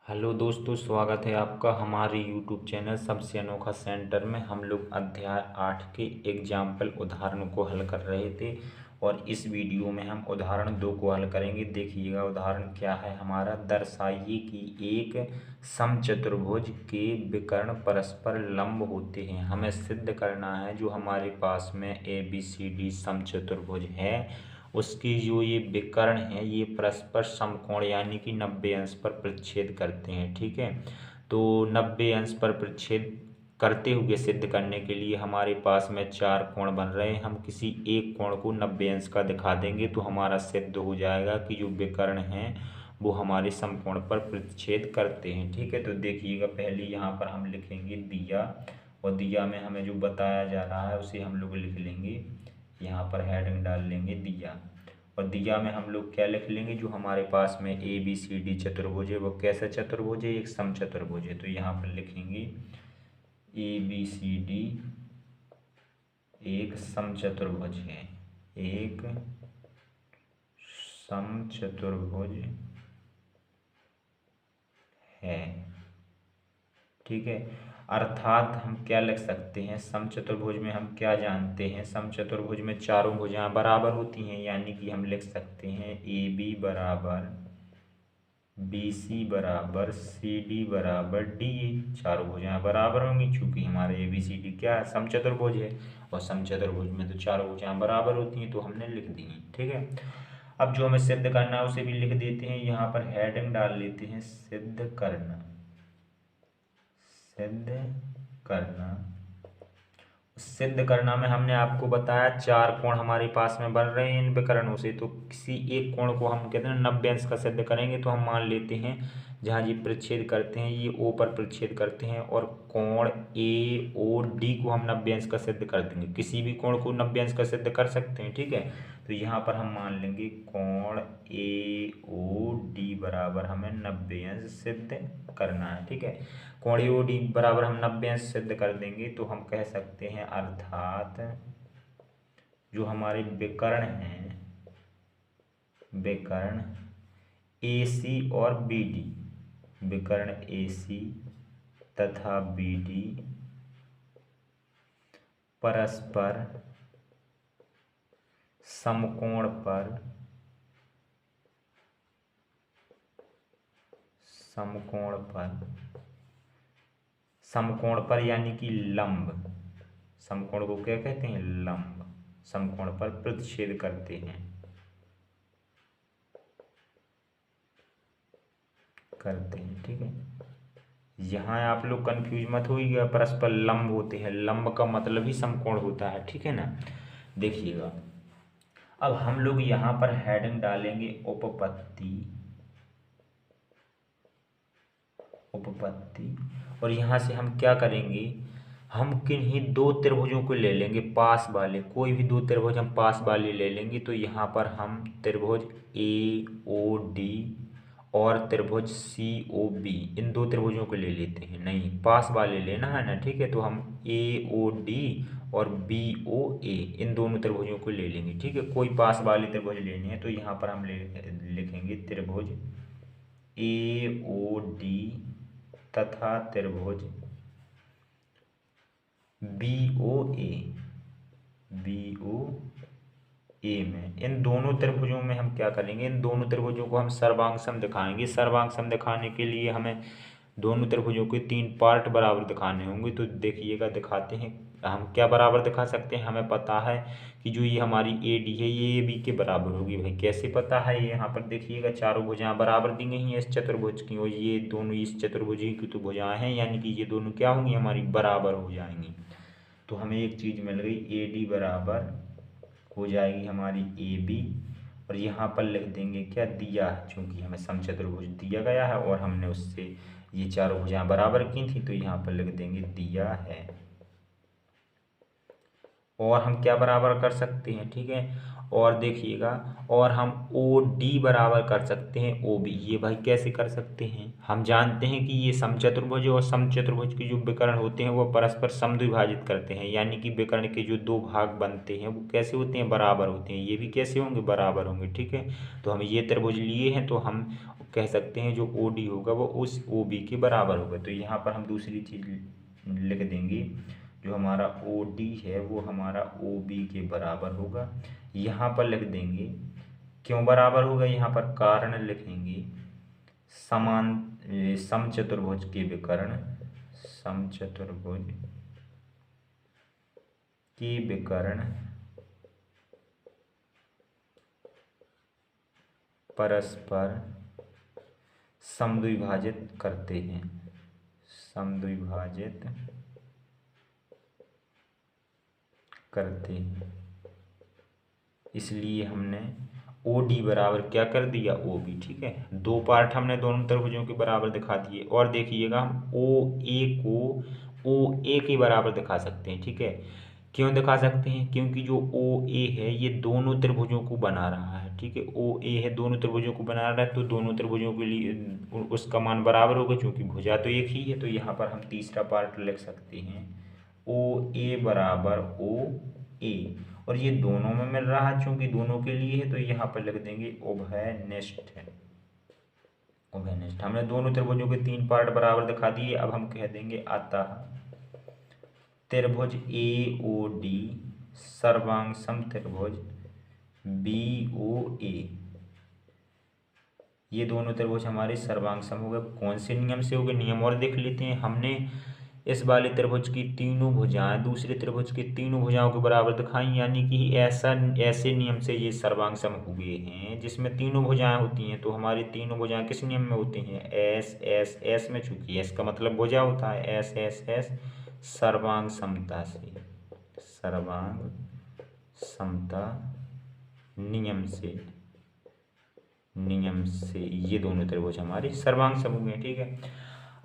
Hello दोस्तों, स्वागत है आपका हमारे यूट्यूब चैनल सबसे अनोखा सेंटर में। हम लोग अध्याय 8 के एग्जाम्पल उदाहरण को हल कर रहे थे और इस वीडियो में हम उदाहरण 2 को हल करेंगे। देखिएगा उदाहरण क्या है हमारा। दर्शाइए कि एक समचतुर्भुज के विकर्ण परस्पर लंब होते हैं। हमें सिद्ध करना है जो हमारे पास में ABCD समचतुर्भुज है उसकी जो ये विकर्ण है ये परस्पर समकोण यानी कि 90 अंश पर प्रतिच्छेद करते हैं। ठीक है, तो 90 अंश पर प्रतिच्छेद करते हुए सिद्ध करने के लिए हमारे पास में 4 कोण बन रहे हैं। हम किसी एक कोण को 90 अंश का दिखा देंगे तो हमारा सिद्ध हो जाएगा कि जो विकर्ण हैं वो हमारे समकोण पर प्रतिच्छेद करते हैं। ठीक है, तो देखिएगा पहले यहाँ पर हम लिखेंगे दिया, और दिया में हमें जो बताया जा रहा है उसे हम लोग लिख लेंगे। यहाँ पर हेडिंग डाल लेंगे दिया, और दिया में हम लोग क्या लिख लेंगे जो हमारे पास में ABCD चतुर्भुज है वो कैसा चतुर्भुज है, एक समचतुर्भुज है। तो यहाँ पर लिखेंगे ABCD एक समचतुर्भुज है, एक समचतुर्भुज है। ठीक है, अर्थात हम क्या लिख सकते हैं, समचतुर्भुज में हम क्या जानते हैं, समचतुर्भुज में चारों भुजाएं बराबर होती हैं, यानी कि हम लिख सकते हैं AB बराबर BC बराबर CD बराबर DE। चारों भुजाएं बराबर होंगी चूंकि हमारे ABCD क्या है, समचतुर्भुज है, और समचतुर्भुज में तो चारों भुजाएं बराबर होती हैं तो हमने लिख दी हैं। ठीक है, अब जो हमें सिद्ध करना है उसे भी लिख देते हैं। यहाँ पर हेडिंग डाल लेते हैं सिद्ध करना, सिद्ध करना। सिद्ध करना में हमने आपको बताया 4 कोण हमारे पास में बन रहे हैं इन विकर्णों से, तो किसी एक कोण को हम कहते हैं 90 अंश का सिद्ध करेंगे। तो हम मान लेते हैं जहाँ ये प्रतिच्छेद करते हैं ये O पर प्रतिच्छेद करते हैं, और कोण AOD को हम 90 अंश का सिद्ध कर देंगे। किसी भी कोण को 90 अंश का सिद्ध कर सकते हैं। ठीक है, तो यहाँ पर हम मान लेंगे कोण AOD बराबर हमें 90 अंश सिद्ध करना है। ठीक है, कोण AOD बराबर हम 90 अंश सिद्ध कर देंगे तो हम कह सकते हैं अर्थात जो हमारे विकर्ण हैं, विकर्ण AC और BD, विकर्ण AC तथा BD परस्पर समकोण पर, समकोण पर, समकोण पर यानी कि लंब, समकोण को क्या कहते हैं, लंब, समकोण पर प्रतिच्छेद करते हैं, करते हैं। ठीक है, यहाँ आप लोग कंफ्यूज मत होइएगा, परस्पर लंब होते हैं, लंब का मतलब ही समकोण होता है। ठीक है ना, देखिएगा अब हम लोग यहाँ पर हेडिंग डालेंगे उपपत्ति, उपपत्ति, और यहाँ से हम क्या करेंगे, हम किन्हीं 2 त्रिभुजों को ले लेंगे पास वाले, कोई भी 2 त्रिभुज हम पास वाले ले लेंगे। तो यहाँ पर हम त्रिभुज AOD और त्रिभुज COB, इन 2 त्रिभुजों को ले लेते हैं, नहीं पास वाले लेना है ना। ठीक है, तो हम AOD और BOA इन दोनों त्रिभुजों को ले लेंगे। ठीक है, कोई पास वाले त्रिभुज लेने हैं तो यहाँ पर हम लिखेंगे त्रिभुज AOD तथा त्रिभुज BOA, में इन दोनों त्रिभुजों में हम क्या करेंगे, इन दोनों त्रिभुजों को हम सर्वांगसम दिखाएंगे। सर्वांगसम दिखाने के लिए हमें दोनों त्रिभुजों के 3 पार्ट बराबर दिखाने होंगे। तो देखिएगा दिखाते हैं, हम क्या बराबर दिखा सकते हैं, हमें पता है कि जो ये हमारी AD है ये AB के बराबर होगी। भाई कैसे पता है, ये यहाँ पर देखिएगा चारों भुजाएं बराबर दी गई हैं इस चतुर्भुज की, और ये दोनों इस चतुर्भुज की तो भुजाएं हैं, यानी कि ये दोनों क्या होंगी, हमारी बराबर हो जाएंगी। तो हमें एक चीज़ मिल गई, AD बराबर हो जाएगी हमारी AB, और यहाँ पर लिख देंगे क्या, दिया, चूंकि हमें समचतुर्भुज दिया गया है और हमने उससे ये चारों भुजाएं बराबर की थी तो यहाँ पर लिख देंगे दिया है। और हम क्या बराबर कर सकते हैं, ठीक है, और देखिएगा, और हम OD बराबर कर सकते हैं OB। ये भाई कैसे कर सकते हैं, हम जानते हैं कि ये समचतुर्भुज और समचतुर्भुज के जो विकर्ण होते हैं वो परस्पर समद्विभाजित करते हैं, यानी कि विकर्ण के जो 2 भाग बनते हैं वो कैसे होते हैं, बराबर होते हैं। ये भी कैसे होंगे, बराबर होंगे। ठीक है, तो हम ये त्रिभुज लिए हैं तो हम कह सकते हैं जो ओ डी होगा वो उस ओ बी के बराबर होगा। तो यहाँ पर हम दूसरी चीज़ लिख देंगे, जो हमारा ओ डी है वो हमारा ओ बी के बराबर होगा। यहाँ पर लिख देंगे क्यों बराबर होगा, यहाँ पर कारण लिखेंगे, समान समचतुर्भुज के विकर्ण, समचतुर्भुज के विकर्ण परस्पर समद्विभाजित करते हैं, समद्विभाजित करते हैं। इसलिए हमने ओ डी बराबर क्या कर दिया, ओ बी। ठीक है, दो पार्ट हमने दोनों त्रिभुजों के बराबर दिखा दिए। और देखिएगा हम ओ ए को ओ ए के बराबर दिखा सकते हैं। ठीक है, क्यों दिखा सकते हैं, क्योंकि जो ओ ए है ये दोनों त्रिभुजों को बना रहा है। ठीक है, ओ ए है दोनों त्रिभुजों को बना रहा है, तो दोनों त्रिभुजों के लिए उसका मान बराबर होगा, क्योंकि भुजा तो एक ही है। तो यहाँ पर हम तीसरा पार्ट लिख सकते हैं, ओ ए बराबर ओ ए, और ये दोनों में मिल रहा है, चूंकि दोनों के लिए है तो यहाँ पर लिख देंगे उभयनिष्ठ है, उभयनिष्ठ। हमने दोनों त्रिभुजों के तीन पार्ट बराबर दिखा दिए। अब हम कह देंगे अतः त्रिभुज ए ओ डी सर्वांग समत्रिभुज बी ओ ए, ये दोनों त्रिभुज हमारे सर्वांग सम हो गए। कौन से नियम से हो गए, नियम और देख लेते हैं। हमने इस वाले त्रिभुज की तीनों भुजाएं दूसरे त्रिभुज की तीनों भुजाओं के बराबर दिखाई, यानी कि ऐसे नियम से ये सर्वांग सम हुए हैं जिसमें तीनों भुजाएं होती हैं। तो हमारी तीनों भुजाएं किस नियम में होती हैं, एस एस एस में, चूंकि एस का मतलब भुजा होता है, एस एस एस सर्वांग समता से, सर्वांग समता नियम से ये दोनों त्रिभुज हमारे सर्वांग सम हुए हैं। ठीक है,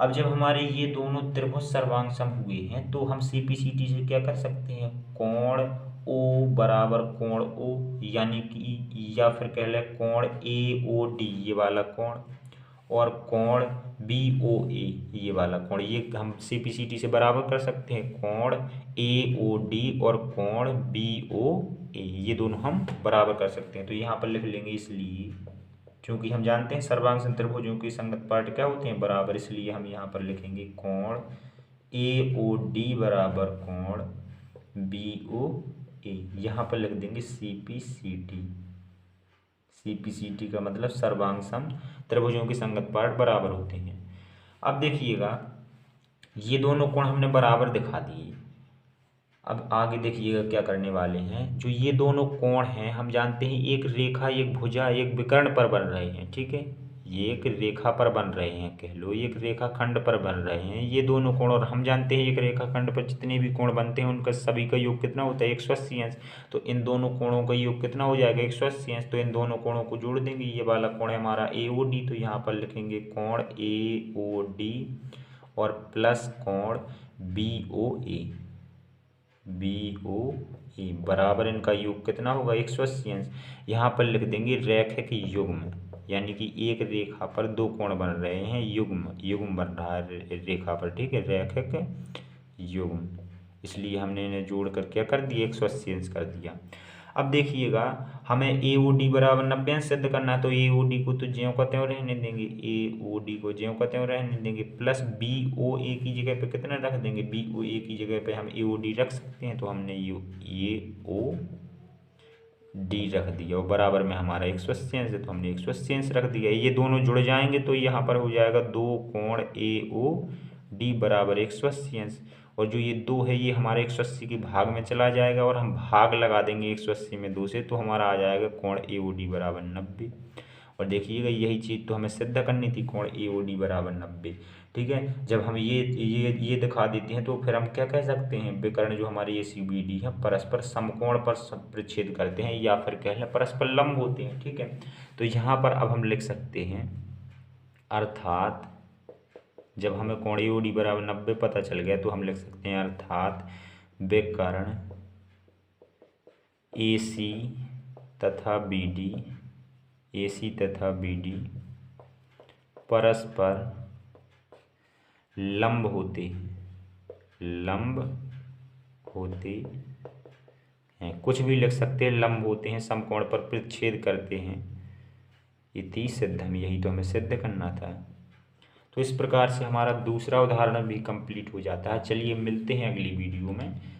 अब जब हमारे ये दोनों त्रिभुज सर्वांग सम हुए हैं तो हम सीपीसीटी से क्या कर सकते हैं, कोण ओ बराबर कोण ओ, यानी कि या फिर कह लें कोण ए ओ डी ये वाला कोण, और कोण बी ओ ए ये वाला कोण, ये हम सीपीसीटी से बराबर कर सकते हैं। कोण ए ओ डी और कोण बी ओ ए ये दोनों हम बराबर कर सकते हैं। तो यहाँ पर लिख लेंगे, इसलिए क्योंकि हम जानते हैं सर्वांग सम त्रिभुजों की संगत पार्ट क्या होते हैं, बराबर, इसलिए हम यहाँ पर लिखेंगे कोण ए ओ डी बराबर कोण बी ओ ए। यहाँ पर लिख देंगे सीपीसीटी, सीपीसीटी का मतलब सर्वांग सम त्रिभुजों की संगत पार्ट बराबर होते हैं। अब देखिएगा ये दोनों कोण हमने बराबर दिखा दिए। अब आगे देखिएगा क्या करने वाले हैं, जो ये दोनों कोण हैं हम जानते हैं एक रेखा एक भुजा एक विकर्ण पर बन रहे हैं। ठीक है, ये एक रेखा पर बन रहे हैं, कह लो एक रेखा खंड पर बन रहे हैं ये दोनों कोण, और हम जानते हैं एक रेखा खंड पर जितने भी कोण बनते हैं उनका सभी का योग कितना होता है, 180 अंश। तो इन दोनों कोणों का योग कितना हो जाएगा, 180 अंश। तो इन दोनों कोणों को जोड़ देंगे, ये वाला कोण है हमारा ए ओ डी, तो यहाँ पर लिखेंगे कोण ए ओ डी और प्लस कोण बी ओ ए, बी ओ ए बराबर इनका योग कितना होगा, 180 अंश। यहाँ पर लिख देंगे रैखिक युग्म, यानी कि एक रेखा पर दो कोण बन रहे हैं, युग्म बन रहा है रेखा पर। ठीक है, रैखिक युग्म, इसलिए हमने इन्हें जोड़ कर क्या कर दिया, 180 अंश कर दिया। अब देखिएगा हमें ए ओ डी बराबर 90 अंश सिद्ध करना है, तो ए ओ डी को तो ज्यों का त्यों रहने देंगे, ए ओ डी को ज्यों का त्यों रहने देंगे, प्लस बी ओ ए की जगह पे कितना रख देंगे, बी ओ ए की जगह पे हम ए ओ डी रख सकते हैं। तो हमने ये ओ डी रख दिया और बराबर में हमारा 180 अंश है, तो हमने 180 अंश रख दिया। ये दोनों जुड़ जाएंगे तो यहाँ पर हो जाएगा दो कोण ए ओ डी बराबर 180 अंश, और जो ये दो है ये हमारे 180 के भाग में चला जाएगा और हम भाग लगा देंगे 180 में 2 से, तो हमारा आ जाएगा कोण ए ओ डी बराबर 90। और देखिएगा यही चीज़ तो हमें सिद्ध करनी थी, कोण ए ओ डी बराबर 90। ठीक है, जब हम ये दिखा देते हैं तो फिर हम क्या कह सकते हैं, विकर्ण जो हमारे ये सी बी डी है परस्पर समकोण पर प्रच्छेद करते हैं, या फिर कह लें परस्पर लंब होते हैं। ठीक है, तो यहाँ पर अब हम लिख सकते हैं, अर्थात जब हमें कोण ए ओ डी बराबर 90 पता चल गया तो हम लिख सकते हैं, अर्थात विकर्ण ए सी तथा बी डी, ए सी तथा बी डी परस्पर लंब होते हैं, कुछ भी लिख सकते हैं, लंब होते हैं, समकोण पर प्रच्छेद करते हैं, इति सिद्धम, यही तो हमें सिद्ध करना था। तो इस प्रकार से हमारा दूसरा उदाहरण भी कंप्लीट हो जाता है। चलिए मिलते हैं अगली वीडियो में।